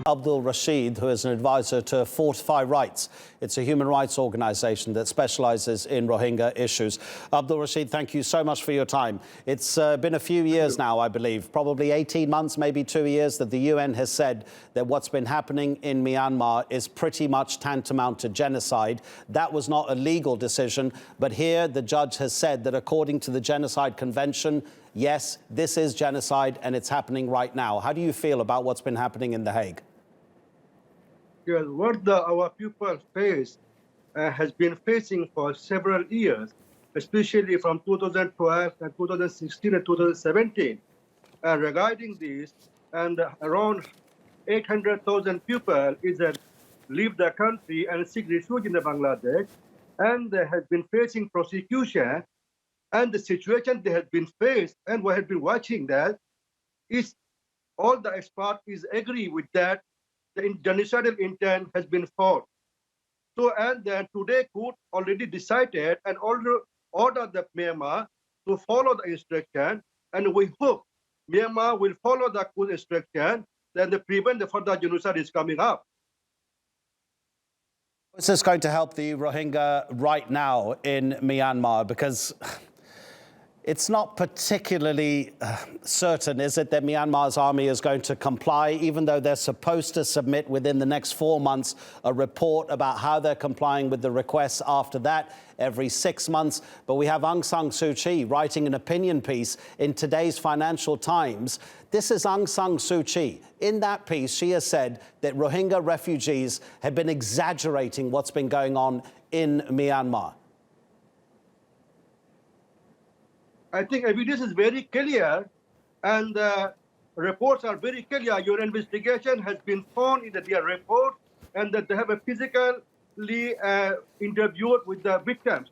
Abdul Rasheed, who is an advisor to Fortify Rights. It's a human rights organization that specializes in Rohingya issues. Abdul Rasheed, thank you so much for your time. It's been a few years now, I believe, probably 18 months, maybe 2 years, that the UN has said that what's been happening in Myanmar is pretty much tantamount to genocide. That was not a legal decision, but here the judge has said that according to the Genocide Convention, yes, this is genocide and it's happening right now. How do you feel about what's been happening in The Hague? Yes, what our people face has been facing for several years, especially from 2012 and 2016 and 2017. Regarding this, and around 800,000 people leave the country and seek refuge in Bangladesh, and they have been facing prosecution. And the situation they have been faced, and we have been watching that, is all the experts agree with that. The genocidal intent has been fought. So, and then today court already decided and ordered the Myanmar to follow the instruction, and we hope Myanmar will follow the court instruction, then the prevent the further genocide is coming up. Is this going to help the Rohingya right now in Myanmar? Because it's not particularly certain, is it, that Myanmar's army is going to comply, even though they're supposed to submit within the next 4 months a report about how they're complying with the requests after that, every 6 months. But we have Aung San Suu Kyi writing an opinion piece in today's Financial Times. This is Aung San Suu Kyi. In that piece, she has said that Rohingya refugees have been exaggerating what's been going on in Myanmar. I think evidence is very clear, and reports are very clear. Your investigation has been found in their report, and that they have a physically interviewed with the victims.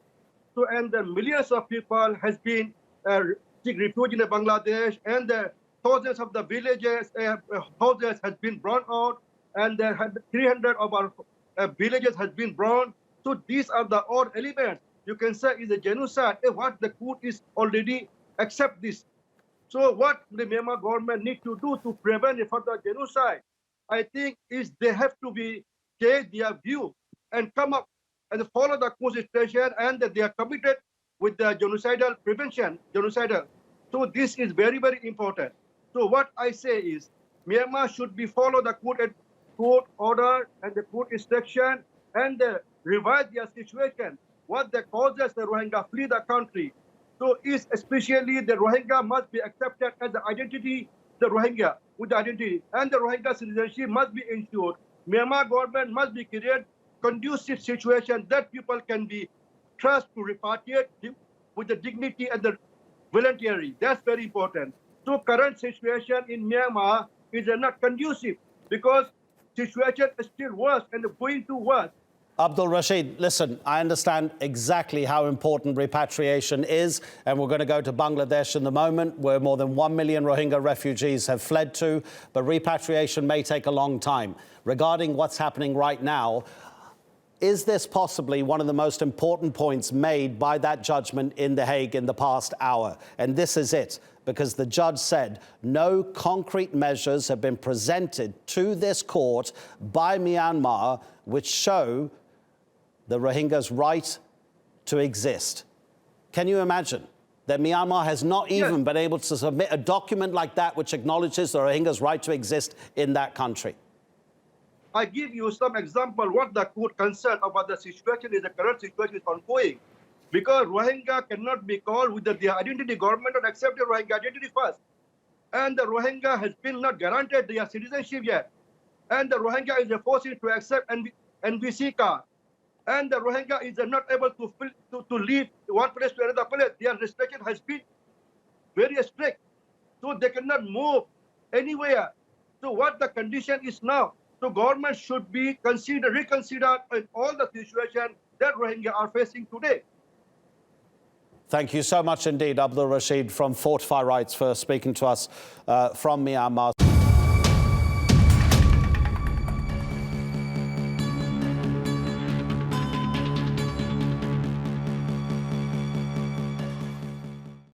So, and the millions of people has been seek refuge in Bangladesh, and thousands of the villages, houses has been burned out, and 300 of our villages has been burned. So these are the odd elements. You can say is a genocide. What the court is already accept this. So what the Myanmar government need to do to prevent a further genocide, I think, is they have to change their view and come up and follow the constitution, and that they are committed with the genocidal prevention, genocidal. So this is very, very important. So what I say is Myanmar should be follow the court order and the court instruction, and revise their situation. What the causes the Rohingya flee the country. So is especially the Rohingya must be accepted as the identity, the Rohingya with the identity, and the Rohingya citizenship must be ensured. Myanmar government must be create conducive situation that people can be trust to repatriate with the dignity and the voluntary. That's very important. So current situation in Myanmar is not conducive, because situation is still worse and going to worse. Abdul Rasheed, listen, I understand exactly how important repatriation is, and we're going to go to Bangladesh in a moment, where more than 1 million Rohingya refugees have fled to, but repatriation may take a long time. Regarding what's happening right now, is this possibly one of the most important points made by that judgment in The Hague in the past hour? And this is it, because the judge said no concrete measures have been presented to this court by Myanmar which show the Rohingyas' right to exist. Can you imagine that Myanmar has not even been able to submit a document like that which acknowledges the Rohingyas' right to exist in that country? I give you some example what the court concerned about the situation is the current situation is ongoing. Because Rohingya cannot be called with their identity. Government not accept the Rohingya identity first. And the Rohingya has been not granted their citizenship yet. And the Rohingya is forced to accept NVC card. And the Rohingya is not able to leave one place to another place. Their restriction has been very strict. So they cannot move anywhere. So what the condition is now? So government should be reconsider in all the situation that Rohingya are facing today. Thank you so much indeed, Abdul Rasheed from Fortify Rights, for speaking to us from Myanmar.